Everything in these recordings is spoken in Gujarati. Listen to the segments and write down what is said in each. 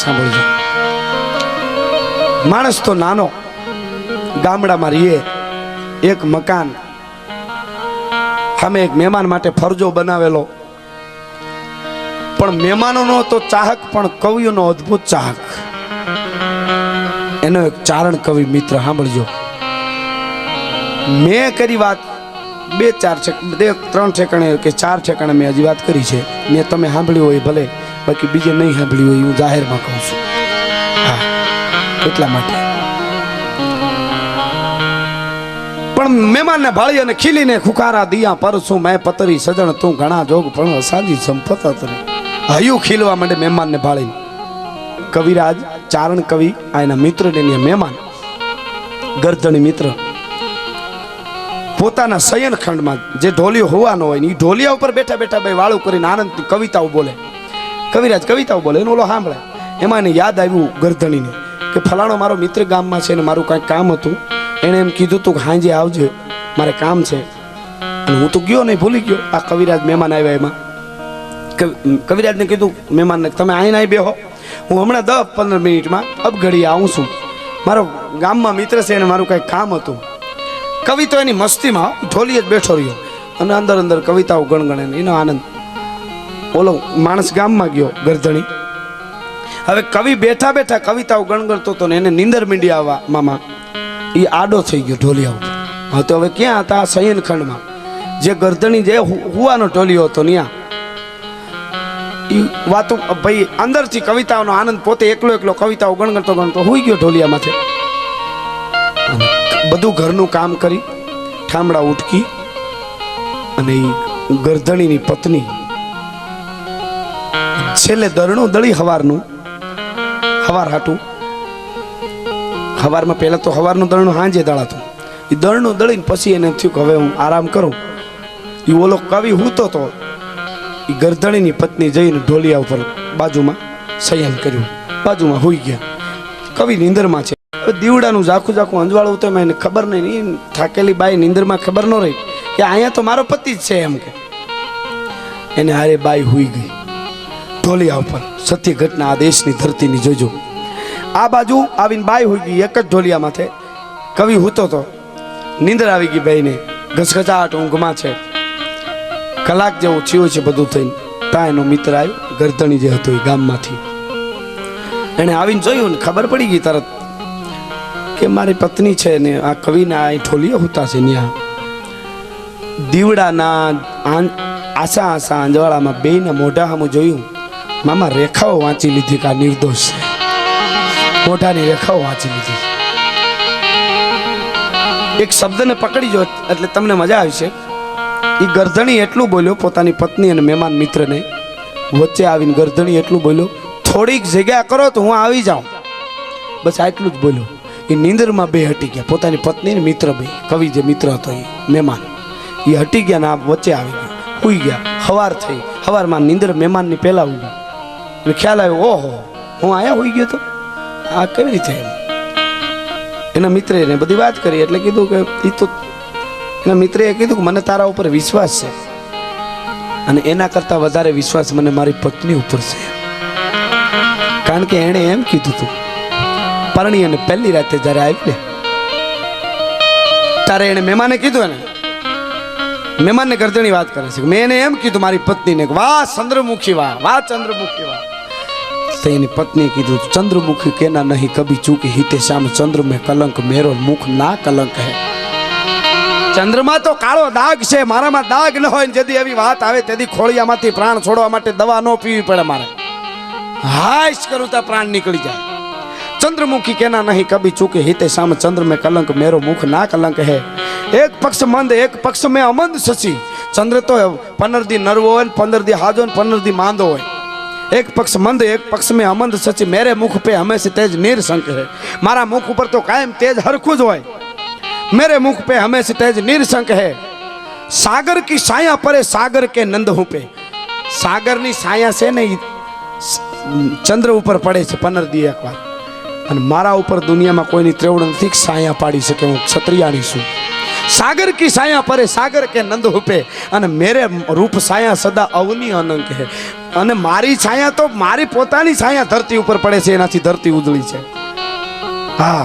સાંભળજો। માણસ તો નાનો ગામડામાં રહીએ, એક મકાન સામે એક મહેમાન માટે ફરજો બનાવેલો, પણ મહેમાનોનો તો ચાહક પણ કવિઓનો અદ્ભુત ચાહક। એનો એક ચારણ કવિ મિત્ર સાંભળજો। મેં કરી વાત બે ત્રણ ઠેકાણે કે ચાર ઠેકાણે મેં હજી વાત કરી છે, મેં તમે સાંભળ્યું હોય ભલે, બાકી બીજે નહીં સાંભળ્યું હોય હું જાહેરમાં કહું છું। હા, એટલા માટે પણ મહેમાનને ભાળી અને ખીલીને ખુખારા દિયા પરસું મેં પતરી સજણ તું ઘણા જોગ પણ સાજી સંપત તરી। હયું ખીલવા માંડે મહેમાનને ભાળીને। કવિરાજ ચારણ કવિ આ એના મિત્ર ને મહેમાન ગરધણી મિત્ર પોતાના શયન ખંડમાં જે ઢોલિયો હોવાનો હોય ને એ ઢોલિયા ઉપર બેઠા બેઠા ભાઈ વાળું કરીને આનંદની કવિતાઓ બોલે। કવિરાજ કવિતાઓ બોલે, એનો ઓલો સાંભળે। એમાં એને યાદ આવ્યું ગરધણીને કે ફલાણો મારો મિત્ર ગામમાં છે ને મારું કાંઈક કામ હતું, એણે એમ કીધું તું હાંજે આવજે, મારે કામ છે। અને હું તો ગયો નહીં, ભૂલી ગયો। આ કવિરાજ મહેમાન આવ્યા, એમાં કવિરાજને કીધું મહેમાનને તમે અહીં નહીં બેહો, હું હમણાં 10-15 મિનિટમાં અબઘડી આવું છું, મારો ગામમાં મિત્ર છે અને મારું કાંઈક કામ હતું। કવિ તો એની મસ્તીમાં ઢોલી જ બેઠો રહ્યો અને અંદર અંદર કવિતાઓ ગણગણે, એનો આનંદ। ઓલો માણસ ગામમાં ગયો ગરધણી, હવે કવિ બેઠા બેઠા કવિતાઓ ગણગણતો હતો ને એને નીંદર મીંડી આવવા મામા એ આડો થઈ ગયો ઢોલિયા ઉપર। હા તો હવે ક્યાં હતા? શયન ખંડમાં જે ગરધણી જે હુવાનો ઢોલિયો હતો ત્યાં એ વાતો ભાઈ અંદરથી કવિતાઓનો આનંદ, પોતે એકલો એકલો કવિતાઓ ગણગણતો ગણતો હુઈ ગયો ઢોલિયામાંથી। બધું ઘરનું કામ કરી ઠામડા ઉઠકી અને એ ગરધણીની પત્ની છેલ્લે દરણું દળી હવાર હાટું। હવારમાં પહેલા તો હવારનું દરણું હાંજે દળાતું, એ દરણું દળીને પછી એને થયું કે હવે હું આરામ કરું। એ ઓલો કવિ હૂતો તો એ ગરધણીની પત્ની જઈને ઢોલિયા ઉપર બાજુમાં શયન કર્યું, બાજુમાં હોઈ ગયા। કવિ નીંદરમાં છે, દીવડાનું ઝાખું ઝાખું અંજવાળું તો એને ખબર નહીં, થાકેલી બાઈ નીંદરમાં ખબર ન રહી કે અહીંયા તો મારો પતિ જ છે એમ કે એને હારે બાઈ હુઈ ગઈ ઢોલિયા ઉપર। સત્ય ઘટના આ દેશની ધરતીની જોજો। આ બાજુ આવીને બાઈ હુઈ ગઈ એક જ ઢોલિયામાંથી। કવિ હૂતો તો નીંદર આવી ગઈ બાઈને, ઘસઘસાટ ઊંઘમાં છે। કલાક જેવું થયું છે બધું થઈને, ત્યાં એનો મિત્ર આવ્યો ગરધણી જે હતો એ ગામમાંથી। એને આવીને જોયું ને ખબર પડી ગઈ તરત કે મારી પત્ની છે ને આ કવિના અહીં ઠોલિયા હોતા છે ત્યાં। દીવડાના આશા અંજવાળામાં બેયના મોઢા સામું જોયું, મામા રેખાઓ વાંચી લીધી કે આ નિર્દોષ છે, મોઢાની રેખાઓ વાંચી લીધી। એક શબ્દને પકડી જો એટલે તમને મજા આવશે। એ ગરધણી એટલું બોલ્યો પોતાની પત્ની અને મહેમાન મિત્રને, વચ્ચે આવીને ગરધણી એટલું બોલ્યો, થોડીક જગ્યા કરો તો હું આવી જાઉં, બસ આટલું જ બોલ્યો। એ નીંદરમાં બે હટી ગયા, પોતાની પત્ની ને મિત્ર બે, કવિ જે મિત્ર હતો એ મહેમાન એ હટી ગયા ને આ વચ્ચે આવી ગયા, સુઈ ગયા। હવાર થઈ, હવારમાં નીંદર મહેમાનની પહેલા ઉડી એટલે ખ્યાલ આવ્યો, ઓહો હું આયા હોઈ ગયો તો આ કેવી રીતે એમ। એના મિત્રે એને બધી વાત કરી એટલે કીધું કે એ તો એના મિત્રે કીધું કે મને તારા ઉપર વિશ્વાસ છે અને એના કરતા વધારે વિશ્વાસ મને મારી પત્ની ઉપર છે, કારણ કે એણે એમ કીધું હતું પરણી અને પહેલી રાતે જયારે આવી ને ત્યારે એને મહેમાને કીધું, એને મહેમાનને ગરધણી વાત કરે છે, મેં એને એમ કીધું મારી પત્નીને, વાહ ચંદ્રમુખી વાહ, વાહ ચંદ્રમુખી વાહ। તો એની પત્નીએ કીધું, ચંદ્રમુખી કેના નહીં કભી ચૂકી હિતે શ્યામ ચંદ્ર મેં કલંક મેરો મુખ ના કલંક હે। ચંદ્રમાં તો કાળો દાગ છે, મારામાં દાગ ન હોય ને જેથી એવી વાત આવે તેથી ખોળિયામાંથી પ્રાણ છોડવા માટે દવા ન પીવી પડે મારે, હાશ કરું તો પ્રાણ નીકળી જાય। चंद्रमुखी कहना नहीं कभी चूके हिते श्याम चंद्र में कलंक मेरो मुख ना कलंक है। एक पक्ष मंद एक पक्ष में अमंद शशि। चंद्र तो 15 दी नरवो है, 15 दी हाजो, 15 दी मांदो है। एक पक्ष मंद एक पक्ष में अमंद शशि। मेरे मुख पे हमेशा तेज निरशंक है। मारा मुख ऊपर तो कायम तेज हरखुज होय। मेरे मुख पे हमेशा तेज निरशंक है। सागर की छाया परे सागर के नंद हूँ पे। सागर नी छाया से नहीं चंद्र ऊपर पड़े छे 15 दी एक बार। અને મારા ઉપર દુનિયામાં કોઈની ત્રેવડ નથી છાયા પાડી શકે, હું ક્ષત્રિયાણી છું। सागर की छाया परे सागर के नंद हुपे। અને मेरे रूप छाया सदा अवनी अनंक है। અને મારી છાયા તો મારી પોતાની છાયા ધરતી ઉપર પડે છે, એનાથી ધરતી ઉજળી છે। हाँ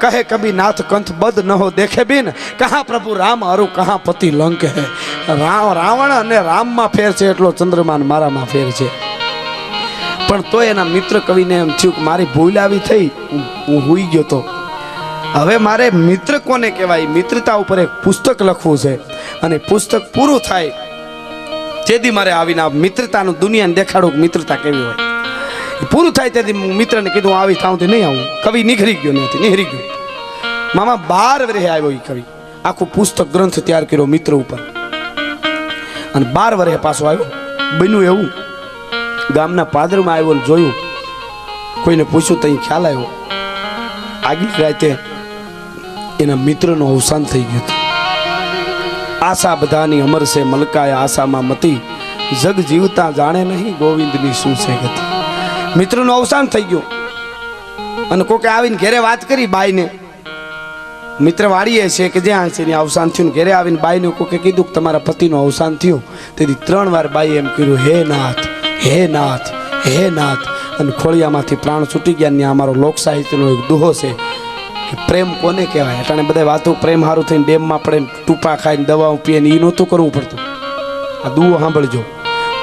कहे कभी नाथ कंथ बद न हो देखे बिन, कहाँ प्रभु राम अरु कहाँ पति लंक है। रावण અને રામમાં ફેર છે એટલો ચંદ્રમાન મારામાં ફેર છે। પણ તો એના મિત્ર કવિને એમ થયું કે મારી ભૂલ આવી થઈ, હું હુઈ ગયો તો હવે મારે મિત્ર કોને કહેવાય, મિત્રતા ઉપર એક પુસ્તક લખવું છે અને પુસ્તક પૂરું થાય તેથી મારે આવીને આ મિત્રતાનું દુનિયાને દેખાડું કે મિત્રતા કેવી હોય। પૂરું થાય તેથી મિત્રને કીધું આવી થાઉથી નહીં આવું। કવિ નીકળી ગયો નથી, નીકળી ગયો મામા 12 વર્ષે આવ્યો એ કવિ, આખું પુસ્તક ગ્રંથ તૈયાર કર્યો મિત્ર ઉપર અને 12 વર્ષે પાછો આવ્યો। બન્યું એવું ગામના પાદરમાં આવ્યો, જોયું, કોઈને પૂછ્યું તો ખ્યાલ આવ્યો આગલી રાતે એના મિત્રનું અવસાન થઈ ગયું હતું। આશા બધાની અમર છે મલકાય આશામાં મતી, જગ જીવતા જાણે નહીં ગોવિંદની શું છે ગતિ। મિત્રનું અવસાન થઈ ગયું અને કોકે આવીને ઘરે વાત કરી બાઈને, મિત્ર વાળીએ છે કે જ્યાં છે અવસાન થયું, ઘરે આવીને બાઈને કોકે કીધું કે તમારા પતિનું અવસાન થયું। તેથી 3 વાર બાઈએ એમ કીધું, હે નાથ, હે નાથ, હે નાથ, અને ખોળિયામાંથી પ્રાણ છૂટી ગયા। ત્યાં અમારો લોક સાહિત્યનો એક દુહો છે કે પ્રેમ કોને કહેવાય। અટાણે બધા વાતો પ્રેમ હારું થઈને ડેમમાં પડે ટૂંપા ખાઈને દવાઓ પીએ ને એ નહોતું કરવું પડતું। આ દુહો સાંભળજો,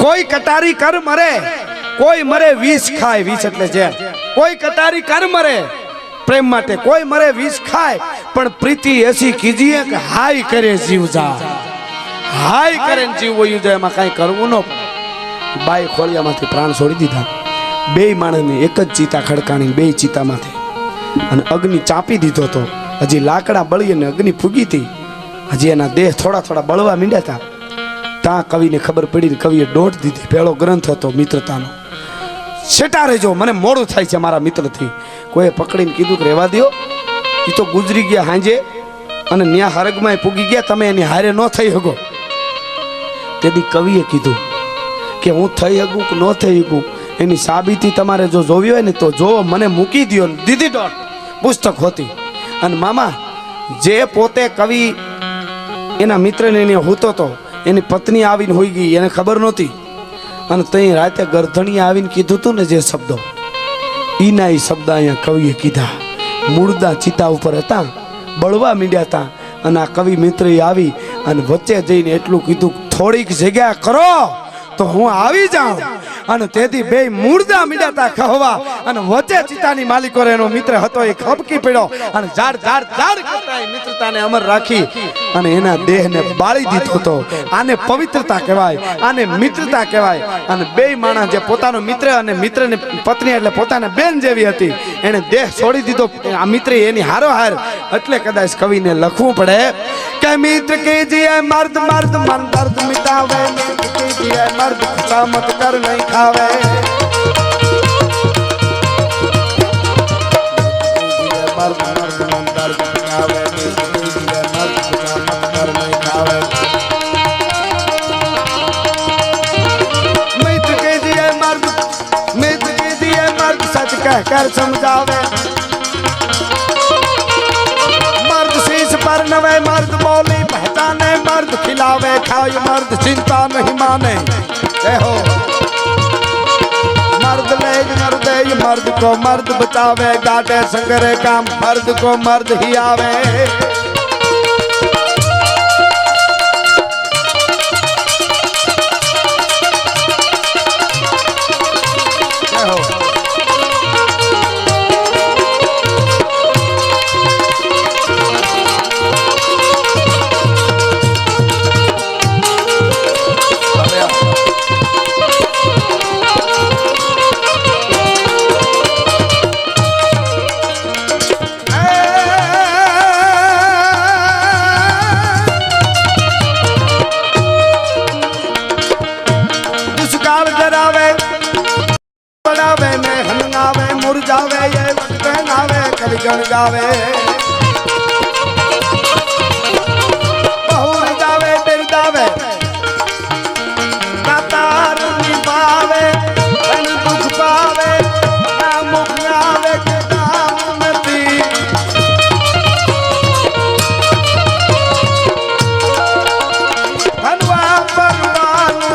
કોઈ કટારી કર મરે, કોઈ મરે વિષ ખાય, વિષ એટલે ઝેર, કોઈ કટારી કર મરે પ્રેમ માટે, કોઈ મરે વિષ ખાય, પણ પ્રીતિ એસી કીજીએ કે હાય કરે જીવ જાય, હાય કરે જીવ વયું જાય, એમાં કાંઈ કરવું ન પડે। બાઈ ખોળિયામાંથી પ્રાણ છોડી દીધા। 2 માણસને એક જ ચિતા ખડકાણી, 2 ચિતામાંથી અને અગ્નિ ચાપી દીધો તો હજી લાકડા બળી અને અગ્નિ ફૂગી હતી, હજી એના દેહ થોડા થોડા બળવા માંડ્યા હતા। ત્યાં કવિને ખબર પડી, કવિએ દોટ દીધી। પહેલો ગ્રંથ હતો મિત્રતાનો। છેટા રહેજો, મને મોડું થાય છે મારા મિત્રથી। કોઈ પકડીને કીધું કે રહેવા દો, એ તો ગુજરી ગયા હાંજે અને ન્યા હરગમાં પૂગી ગયા, તમે એની હારે ન થઈ શકો। તેથી કવિએ કીધું કે હું થઈ શકું કે ન થઈ શકું એની સાબિતી તમારે જો જોવી હોય ને તો જોવો, મને મૂકી દો। દીધી દોટ પુસ્તક હોતી અને મામા જે પોતે કવિ એના મિત્રને એને હોતો તો એની પત્ની આવીને હોઈ ગઈ, એને ખબર નહોતી અને તઈ રાતે ગરધણી આવીને કીધું તું ને જે શબ્દો, ઈના એ શબ્દ અહીંયા કવિએ કીધા। મૂળદા ચિતા ઉપર હતા, બળવા મીડ્યા હતા અને આ કવિ મિત્ર આવી અને વચ્ચે જઈને એટલું કીધું, થોડીક જગ્યા કરો તો હું આવી જાઉં। અને તેથી 2 મૂળદા મીડાતા કહવા અને વચ્ચે ચિતાની માલિકો એનો મિત્ર હતો એ ખપકી પડ્યો અને ઝાડ ઝાડ ઝાડ કરતા એ મિત્રતાને અમર રાખી અને એના દેહને બાળી દીધો હતો। આને પવિત્રતા કહેવાય, આને મિત્રતા કહેવાય। અને 2 માણસ જે પોતાનો મિત્ર અને મિત્રની પત્ની એટલે પોતાના બેન જેવી હતી, એને દેહ છોડી દીધો આ મિત્ર એની હારોહાર। એટલે કદાચ કવિને લખવું પડે કે મિત્ર કીજીએ મર્દ મર્દ મન દર્દ મિટાવે, મિત્ર કીજીએ મર્દ ખુશામત કર નહીં ખાવે। મર્દ મર્દ મન દર્દ મિટાવે, મિત્ર કીજીએ મર્દ ખુશામત કર નહીં ખાવે। મિત્ર કીજીએ મર્દ सच कह कर समझावे। मर्द शीश पर नवे मर्द बोली पहचाने, मर्द खिलावे खाए, मर्द चिंता नहीं माने। हो मर्द ले मर्द को मर्द बचावे, गाटे संगरे काम मर्द को मर्द ही आवे। मुरझावे ये पहनावे कभी गण गावे, बहु जावे बिरदावे तार निभावे, धन दुख पावे ना मुख आवे के नाम नती। धनवा परवानु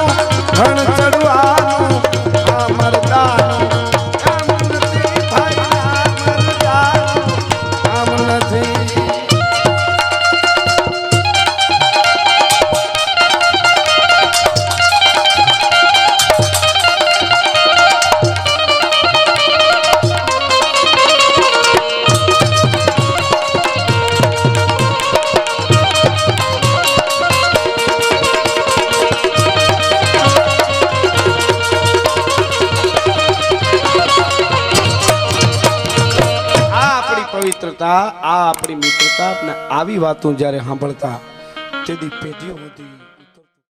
धन चढ़वानु પવિત્રતા આ આપણી મિત્રતા અને આવી વાતો જ્યારે સાંભળતા તેથી પેઢીઓ હતી